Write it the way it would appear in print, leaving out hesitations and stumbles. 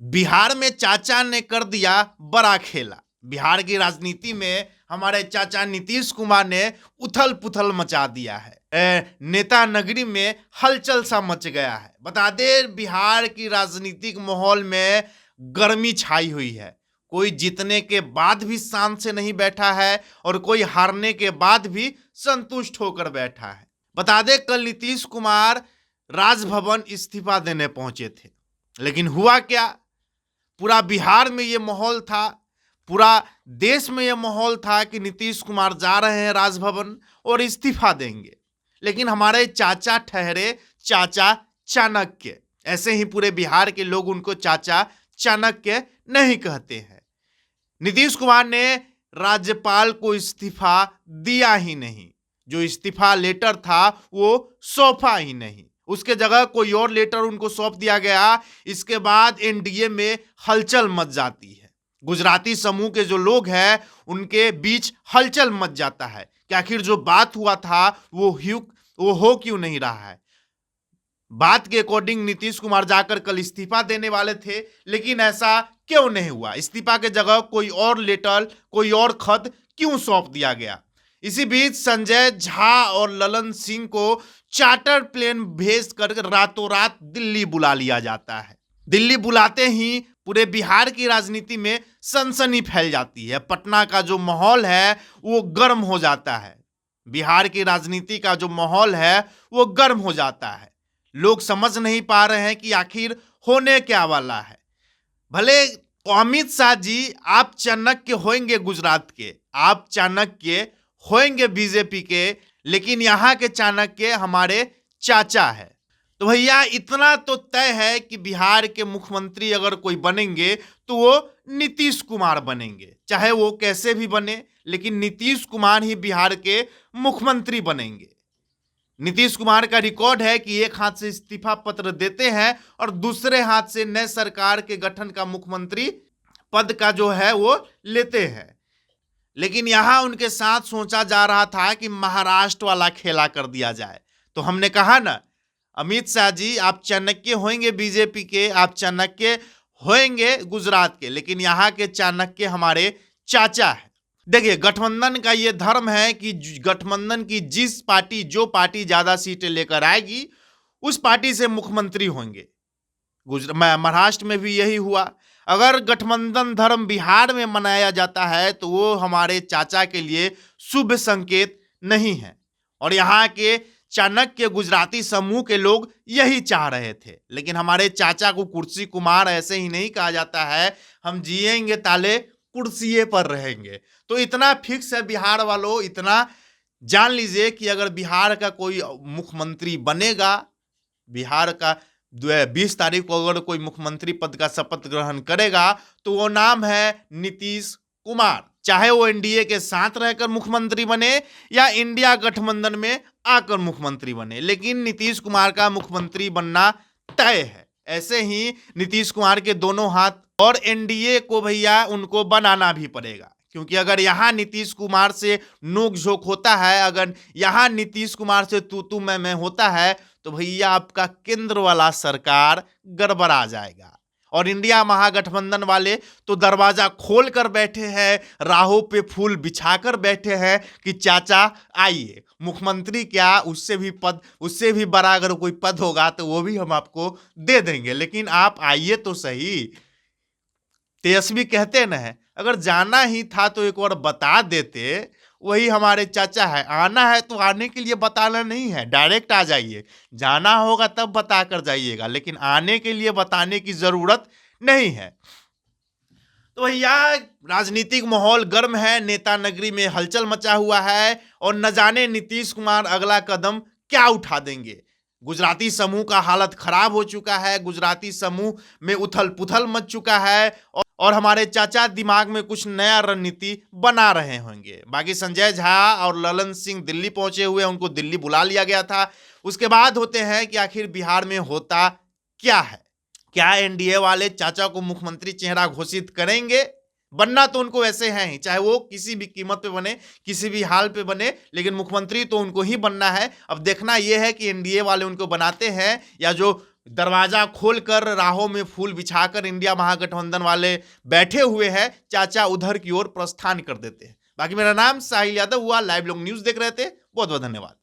बिहार में चाचा ने कर दिया बड़ा खेला। बिहार की राजनीति में हमारे चाचा नीतीश कुमार ने उथल पुथल मचा दिया है। नेता नगरी में हलचल सा मच गया है। बता दें, बिहार की राजनीतिक माहौल में गर्मी छाई हुई है। कोई जीतने के बाद भी शांत से नहीं बैठा है और कोई हारने के बाद भी संतुष्ट होकर बैठा है। बता दें, कल नीतीश कुमार राजभवन इस्तीफा देने पहुंचे थे, लेकिन हुआ क्या? पूरा बिहार में ये माहौल था, पूरा देश में ये माहौल था कि नीतीश कुमार जा रहे हैं राजभवन और इस्तीफा देंगे। लेकिन हमारे चाचा ठहरे चाचा चाणक्य। ऐसे ही पूरे बिहार के लोग उनको चाचा चाणक्य नहीं कहते हैं। नीतीश कुमार ने राज्यपाल को इस्तीफा दिया ही नहीं। जो इस्तीफा लेटर था वो सौंपा ही नहीं, उसके जगह कोई और लेटर उनको सौंप दिया गया। इसके बाद एनडीए में हलचल मच जाती है। गुजराती समूह के जो लोग हैं उनके बीच हलचल मच जाता है कि आखिर जो बात हुआ था वो हो क्यों नहीं रहा है। बात के अकॉर्डिंग नीतीश कुमार जाकर कल इस्तीफा देने वाले थे, लेकिन ऐसा क्यों नहीं हुआ? इस्तीफा के जगह कोई और लेटर, कोई और खत क्यों सौंप दिया गया? इसी बीच संजय झा और ललन सिंह को चार्टर प्लेन भेजकर रातों रात दिल्ली बुला लिया जाता है। दिल्ली बुलाते ही पूरे बिहार की राजनीति में सनसनी फैल जाती है। पटना का जो माहौल है वो गर्म हो जाता है। बिहार की राजनीति का जो माहौल है वो गर्म हो जाता है। लोग समझ नहीं पा रहे हैं कि आखिर होने क्या वाला है। भले अमित शाह जी आप चाणक्य होंगे गुजरात के, आप चाणक्य होंगे बीजेपी के, लेकिन यहाँ के चाणक्य हमारे चाचा है। तो भैया इतना तो तय है कि बिहार के मुख्यमंत्री अगर कोई बनेंगे तो वो नीतीश कुमार बनेंगे, चाहे वो कैसे भी बने, लेकिन नीतीश कुमार ही बिहार के मुख्यमंत्री बनेंगे। नीतीश कुमार का रिकॉर्ड है कि एक हाथ से इस्तीफा पत्र देते हैं और दूसरे हाथ से नए सरकार के गठन का मुख्यमंत्री पद का जो है वो लेते हैं। लेकिन यहां उनके साथ सोचा जा रहा था कि महाराष्ट्र वाला खेला कर दिया जाए। तो हमने कहा ना, अमित शाह जी आप चाणक्य होंगे बीजेपी के, आप चाणक्य होंगे गुजरात के, लेकिन यहाँ के चाणक्य हमारे चाचा है। देखिए, गठबंधन का ये धर्म है कि गठबंधन की जो पार्टी ज्यादा सीटें लेकर आएगी उस पार्टी से मुख्यमंत्री होंगे। महाराष्ट्र में भी यही हुआ। अगर गठबंधन धर्म बिहार में मनाया जाता है तो वो हमारे चाचा के लिए शुभ संकेत नहीं है। और यहाँ के चाणक्य गुजराती समूह के लोग यही चाह रहे थे। लेकिन हमारे चाचा को कुर्सी कुमार ऐसे ही नहीं कहा जाता है। हम जिएंगे ताले कुर्सिये पर रहेंगे। तो इतना फिक्स है बिहार वालों, इतना जान लीजिए कि अगर बिहार का कोई मुख्यमंत्री बनेगा, बिहार का 20 तारीख को अगर कोई मुख्यमंत्री पद का शपथ ग्रहण करेगा तो वो नाम है नीतीश कुमार। चाहे वो एनडीए के साथ रहकर मुख्यमंत्री बने या इंडिया गठबंधन में आकर मुख्यमंत्री बने, लेकिन नीतीश कुमार का मुख्यमंत्री बनना तय है। ऐसे ही नीतीश कुमार के दोनों हाथ, और एनडीए को भैया उनको बनाना भी पड़ेगा, क्योंकि अगर यहाँ नीतीश कुमार से नोक-झोंक होता है, अगर यहाँ नीतीश कुमार से तू मैं होता है, तो भैया आपका केंद्र वाला सरकार गड़बड़ा जाएगा। और इंडिया महागठबंधन वाले तो दरवाजा खोल कर बैठे हैं, राहों पे फूल बिछाकर बैठे हैं कि चाचा आइए, मुख्यमंत्री क्या उससे भी बड़ा अगर कोई पद होगा तो वो भी हम आपको दे देंगे, लेकिन आप आइए तो सही। तेजस्वी कहते न है, अगर जाना ही था तो एक बार बता देते। वही हमारे चाचा है, आना है तो आने के लिए बताना नहीं है, डायरेक्ट आ जाइए। जाना होगा तब बता कर जाइएगा, लेकिन आने के लिए बताने की जरूरत नहीं है। तो भैया राजनीतिक माहौल गर्म है, नेता नगरी में हलचल मचा हुआ है और न जाने नीतीश कुमार अगला कदम क्या उठा देंगे। गुजराती समूह का हालत खराब हो चुका है, गुजराती समूह में उथल पुथल मच चुका है और हमारे चाचा दिमाग में कुछ नया रणनीति बना रहे होंगे। बाकी संजय झा और ललन सिंह दिल्ली पहुंचे हुए, उनको दिल्ली बुला लिया गया था। उसके बाद होते हैं कि आखिर बिहार में होता क्या है। क्या एनडीए वाले चाचा को मुख्यमंत्री चेहरा घोषित करेंगे? बनना तो उनको वैसे है ही, चाहे वो किसी भी कीमत पे बने, किसी भी हाल पे बने, लेकिन मुख्यमंत्री तो उनको ही बनना है। अब देखना यह है कि एनडीए वाले उनको बनाते हैं या जो दरवाजा खोलकर राहों में फूल बिछाकर इंडिया महागठबंधन वाले बैठे हुए हैं, चाचा उधर की ओर प्रस्थान कर देते हैं। बाकी मेरा नाम साहिल यादव हुआ, लाइव लोग न्यूज देख रहे थे, बहुत बहुत धन्यवाद।